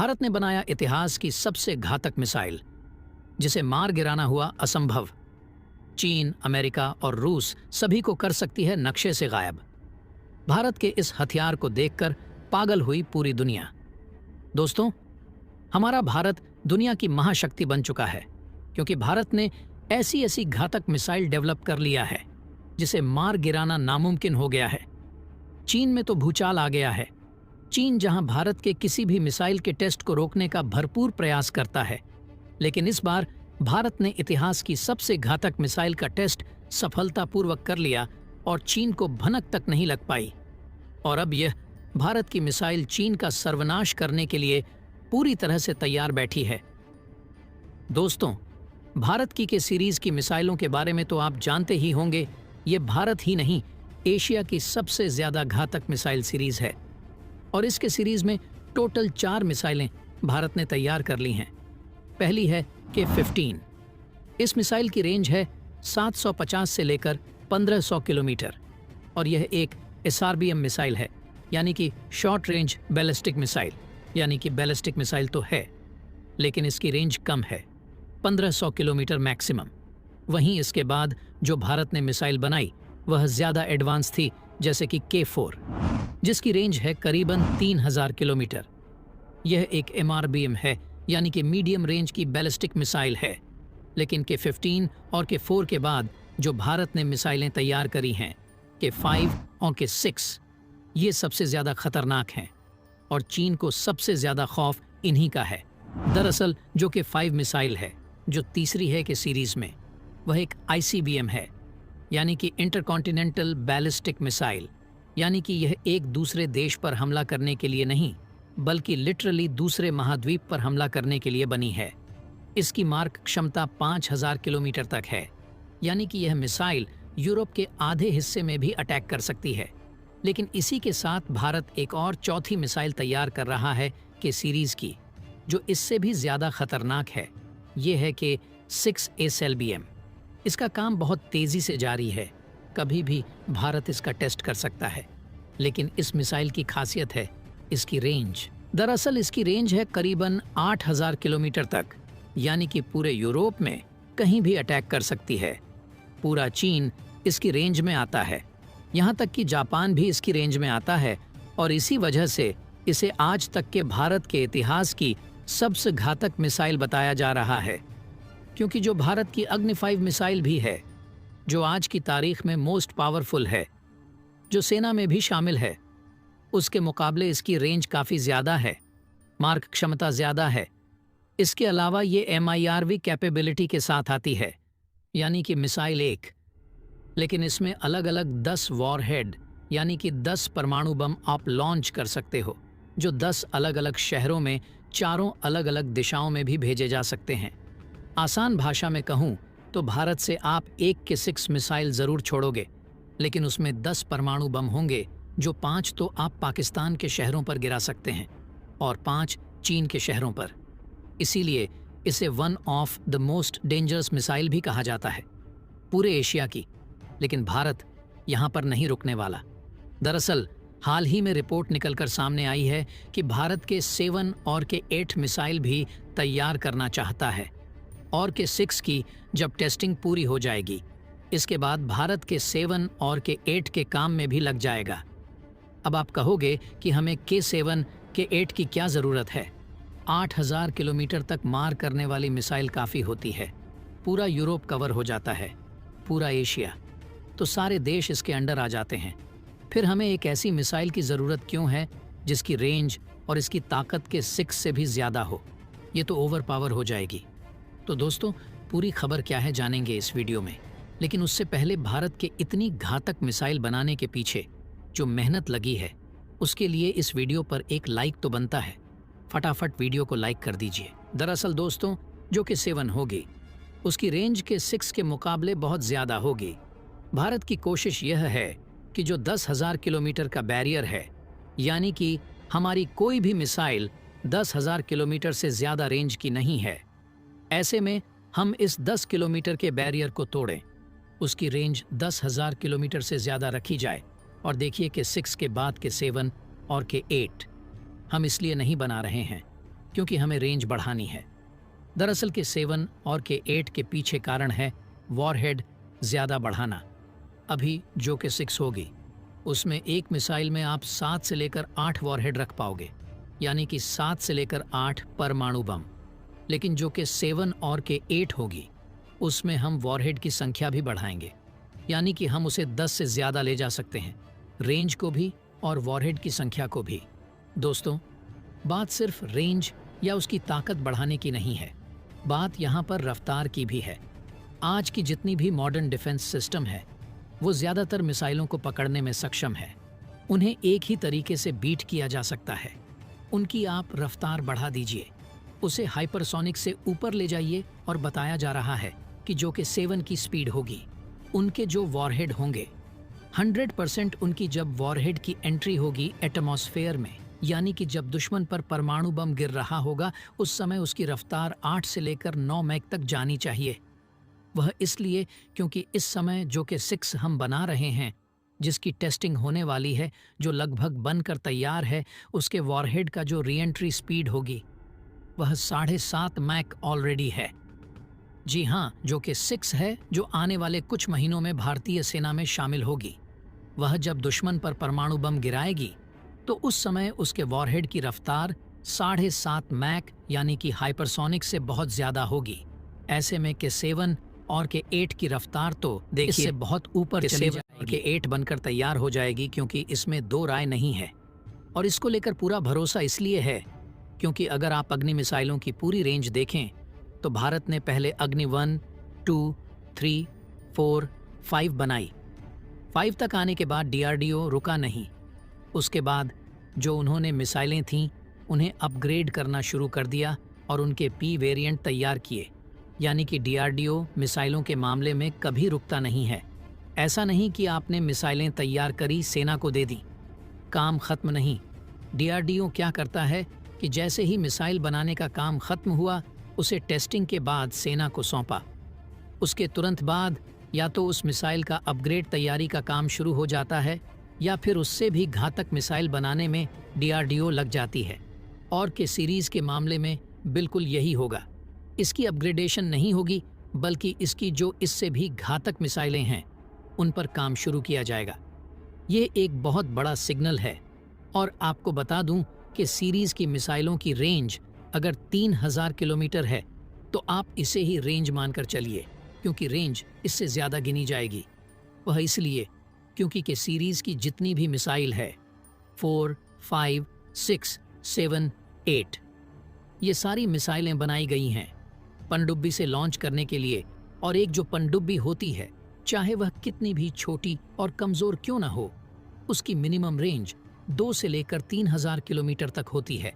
भारत ने बनाया इतिहास की सबसे घातक मिसाइल, जिसे मार गिराना हुआ असंभव। चीन, अमेरिका और रूस सभी को कर सकती है नक्शे से गायब। भारत के इस हथियार को देखकर पागल हुई पूरी दुनिया। दोस्तों, हमारा भारत दुनिया की महाशक्ति बन चुका है, क्योंकि भारत ने ऐसी ऐसी घातक मिसाइल डेवलप कर लिया है जिसे मार गिराना नामुमकिन हो गया है। चीन में तो भूचाल आ गया है। चीन जहां भारत के किसी भी मिसाइल के टेस्ट को रोकने का भरपूर प्रयास करता है, लेकिन इस बार भारत ने इतिहास की सबसे घातक मिसाइल का टेस्ट सफलतापूर्वक कर लिया और चीन को भनक तक नहीं लग पाई। और अब यह भारत की मिसाइल चीन का सर्वनाश करने के लिए पूरी तरह से तैयार बैठी है। दोस्तों, भारत की के सीरीज की मिसाइलों के बारे में तो आप जानते ही होंगे। ये भारत ही नहीं, एशिया की सबसे ज्यादा घातक मिसाइल सीरीज है और इसके सीरीज में टोटल 4 मिसाइलें भारत ने तैयार कर ली हैं। पहली है K-15। इस मिसाइल की रेंज है 750 से लेकर 1500 किलोमीटर और यह एक SRBM मिसाइल है, यानी कि शॉर्ट रेंज बैलिस्टिक मिसाइल। यानी कि बैलिस्टिक मिसाइल तो है, लेकिन इसकी रेंज कम है, 1500 किलोमीटर मैक्सिमम। वहीं इसके बाद जो भारत ने मिसाइल बनाई वह ज़्यादा एडवांस थी, जैसे कि K-4, जिसकी रेंज है करीबन 3000 किलोमीटर। यह एक MRBM है, यानी कि मीडियम रेंज की बैलिस्टिक मिसाइल है। लेकिन K-15 और K-4 के बाद जो भारत ने मिसाइलें तैयार करी हैं, K-5 और K-6, ये सबसे ज़्यादा खतरनाक हैं और चीन को सबसे ज़्यादा खौफ इन्हीं का है। दरअसल जो K-5 मिसाइल है, जो तीसरी है के सीरीज़ में, वह एक ICBM है, यानी कि इंटरकॉन्टिनेंटल बैलिस्टिक मिसाइल। यानी कि यह एक दूसरे देश पर हमला करने के लिए नहीं, बल्कि लिटरली दूसरे महाद्वीप पर हमला करने के लिए बनी है। इसकी मार्क क्षमता 5000 किलोमीटर तक है, यानी कि यह मिसाइल यूरोप के आधे हिस्से में भी अटैक कर सकती है। लेकिन इसी के साथ भारत एक और चौथी मिसाइल तैयार कर रहा है के सीरीज की, जो इससे भी ज़्यादा खतरनाक है। ये है K-6 SLBM। इसका काम बहुत तेज़ी से जारी है, कभी भी भारत इसका टेस्ट कर सकता है। लेकिन इस मिसाइल की खासियत है इसकी रेंज। दरअसल इसकी रेंज है करीबन 8000 किलोमीटर तक, यानी कि पूरे यूरोप में कहीं भी अटैक कर सकती है। पूरा चीन इसकी रेंज में आता है, यहाँ तक कि जापान भी इसकी रेंज में आता है। और इसी वजह से इसे आज तक के भारत के इतिहास की सबसे घातक मिसाइल बताया जा रहा है, क्योंकि जो भारत की अग्नि 5 मिसाइल भी है, जो आज की तारीख में मोस्ट पावरफुल है, जो सेना में भी शामिल है, उसके मुकाबले इसकी रेंज काफ़ी ज़्यादा है, मार्क क्षमता ज़्यादा है। इसके अलावा ये MIRV कैपेबिलिटी के साथ आती है, यानी कि मिसाइल एक, लेकिन इसमें अलग अलग 10 वॉरहेड यानी कि 10 परमाणु बम आप लॉन्च कर सकते हो, जो 10 अलग अलग शहरों में चारों अलग अलग दिशाओं में भी भेजे जा सकते हैं। आसान भाषा में कहूँ तो भारत से आप एक K-6 मिसाइल ज़रूर छोड़ोगे, लेकिन उसमें 10 परमाणु बम होंगे, जो 5 तो आप पाकिस्तान के शहरों पर गिरा सकते हैं और 5 चीन के शहरों पर। इसीलिए इसे one of the most dangerous missile भी कहा जाता है पूरे एशिया की। लेकिन भारत यहाँ पर नहीं रुकने वाला। दरअसल हाल ही में रिपोर्ट निकलकर सामने आई है कि भारत के 7 और K-8 मिसाइल भी तैयार करना चाहता है और K-6 की जब टेस्टिंग पूरी हो जाएगी, इसके बाद भारत के 7 और K-8 के काम में भी लग जाएगा। अब आप कहोगे कि हमें K-7, K-8 की क्या ज़रूरत है? 8000 किलोमीटर तक मार करने वाली मिसाइल काफ़ी होती है। पूरा यूरोप कवर हो जाता है, पूरा एशिया, तो सारे देश इसके अंडर आ जाते हैं। फिर हमें एक ऐसी मिसाइल की ज़रूरत क्यों है जिसकी रेंज और इसकी ताकत के 6 से भी ज़्यादा हो? ये तो ओवर पावर हो जाएगी। तो दोस्तों, पूरी खबर क्या है जानेंगे इस वीडियो में। लेकिन उससे पहले भारत के इतनी घातक मिसाइल बनाने के पीछे जो मेहनत लगी है, उसके लिए इस वीडियो पर एक लाइक तो बनता है। फटाफट वीडियो को लाइक कर दीजिए। दरअसल दोस्तों, जो K-7 होगी उसकी रेंज K-6 के मुकाबले बहुत ज़्यादा होगी। भारत की कोशिश यह है कि जो 10,000 किलोमीटर का बैरियर है, यानी कि हमारी कोई भी मिसाइल 10,000 किलोमीटर से ज़्यादा रेंज की नहीं है, ऐसे में हम इस 10 किलोमीटर के बैरियर को तोड़ें, उसकी रेंज 10,000 किलोमीटर से ज़्यादा रखी जाए। और देखिए K-6 के बाद K-7 और K-8 हम इसलिए नहीं बना रहे हैं क्योंकि हमें रेंज बढ़ानी है। दरअसल के 7 और के 8 के पीछे कारण है वॉरहेड ज़्यादा बढ़ाना। अभी जो के 6 होगी उसमें एक मिसाइल में आप 7 से लेकर 8 वॉरहेड रख पाओगे, यानी कि 7 से लेकर 8 परमाणु बम। लेकिन जो कि 7 और के 8 होगी उसमें हम वॉरहेड की संख्या भी बढ़ाएंगे, यानी कि हम उसे 10 से ज़्यादा ले जा सकते हैं, रेंज को भी और वॉरहेड की संख्या को भी। दोस्तों, बात सिर्फ रेंज या उसकी ताकत बढ़ाने की नहीं है, बात यहाँ पर रफ्तार की भी है। आज की जितनी भी मॉडर्न डिफेंस सिस्टम है वो ज़्यादातर मिसाइलों को पकड़ने में सक्षम है। उन्हें एक ही तरीके से बीट किया जा सकता है। उनकी आप रफ्तार बढ़ा दीजिए, उसे हाइपरसोनिक से ऊपर ले जाइए और बताया जा रहा है कि जो कि 7 की स्पीड होगी, उनके जो वॉरहेड होंगे 100% उनकी जब वॉरहेड की एंट्री होगी एटमॉस्फेयर में, यानी कि जब दुश्मन पर परमाणु बम गिर रहा होगा, उस समय उसकी रफ्तार 8 से लेकर 9 मैक तक जानी चाहिए। वह इसलिए क्योंकि इस समय जो कि 6 हम बना रहे हैं, जिसकी टेस्टिंग होने वाली है, जो लगभग बनकर तैयार है, उसके वॉरहेड का जो री एंट्री स्पीड होगी वह 7.5 मैक ऑलरेडी है। जी हाँ, जो कि 6 है, जो आने वाले कुछ महीनों में भारतीय सेना में शामिल होगी। वह जब दुश्मन पर परमाणु बम गिराएगी तो उस समय उसके वॉरहेड की रफ्तार 7.5 मैक यानी कि हाइपरसोनिक से बहुत ज़्यादा होगी। ऐसे में के 7 और के 8 की रफ्तार तो देखिए इससे बहुत ऊपर चली जाएगी, के 8 बनकर तैयार हो जाएगी, क्योंकि इसमें दो राय नहीं है। और इसको लेकर पूरा भरोसा इसलिए है क्योंकि अगर आप अग्नि मिसाइलों की पूरी रेंज देखें तो भारत ने पहले अग्नि 1, 2, 3, 4, 5 बनाई। 5 तक आने के बाद DRDO रुका नहीं। उसके बाद जो उन्होंने मिसाइलें थीं उन्हें अपग्रेड करना शुरू कर दिया और उनके P वेरिएंट तैयार किए, यानी कि DRDO मिसाइलों के मामले में कभी रुकता नहीं है। ऐसा नहीं कि आपने मिसाइलें तैयार करी, सेना को दे दी, काम खत्म नहीं। DRDO क्या करता है कि जैसे ही मिसाइल बनाने का काम खत्म हुआ, उसे टेस्टिंग के बाद सेना को सौंपा। उसके तुरंत बाद या तो उस मिसाइल का अपग्रेड तैयारी का काम शुरू हो जाता है या फिर उससे भी घातक मिसाइल बनाने में DRDO लग जाती है। और के सीरीज़ के मामले में बिल्कुल यही होगा। इसकी अपग्रेडेशन नहीं होगी, बल्कि इसकी जो इससे भी घातक मिसाइलें हैं उन पर काम शुरू किया जाएगा। ये एक बहुत बड़ा सिग्नल है। और आपको बता दूं कि सीरीज़ की मिसाइलों की रेंज अगर 3000 किलोमीटर है तो आप इसे ही रेंज मानकर चलिए, क्योंकि रेंज इससे ज़्यादा गिनी जाएगी। वह इसलिए क्योंकि के सीरीज़ की जितनी भी मिसाइल है 4, 5, 6, 7, 8, ये सारी मिसाइलें बनाई गई हैं पनडुब्बी से लॉन्च करने के लिए। और एक जो पनडुब्बी होती है, चाहे वह कितनी भी छोटी और कमज़ोर क्यों ना हो, उसकी मिनिमम रेंज 2 से लेकर 3000 किलोमीटर तक होती है।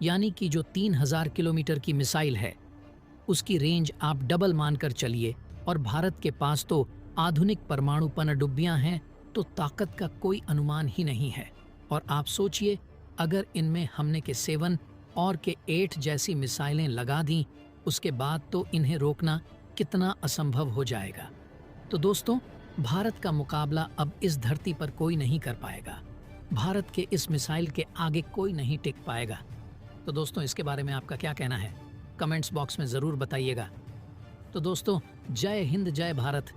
यानी कि जो 3000 किलोमीटर की मिसाइल है उसकी रेंज आप डबल मानकर चलिए। और भारत के पास तो आधुनिक परमाणु पनडुब्बियां हैं, तो ताकत का कोई अनुमान ही नहीं है। और आप सोचिए, अगर इनमें हमने के 7 और के 8 जैसी मिसाइलें लगा दी, उसके बाद तो इन्हें रोकना कितना असंभव हो जाएगा। तो दोस्तों, भारत का मुकाबला अब इस धरती पर कोई नहीं कर पाएगा। भारत के इस मिसाइल के आगे कोई नहीं टिक पाएगा। तो दोस्तों, इसके बारे में आपका क्या कहना है? कमेंट्स बॉक्स में ज़रूर बताइएगा। तो दोस्तों, जय हिंद, जय भारत।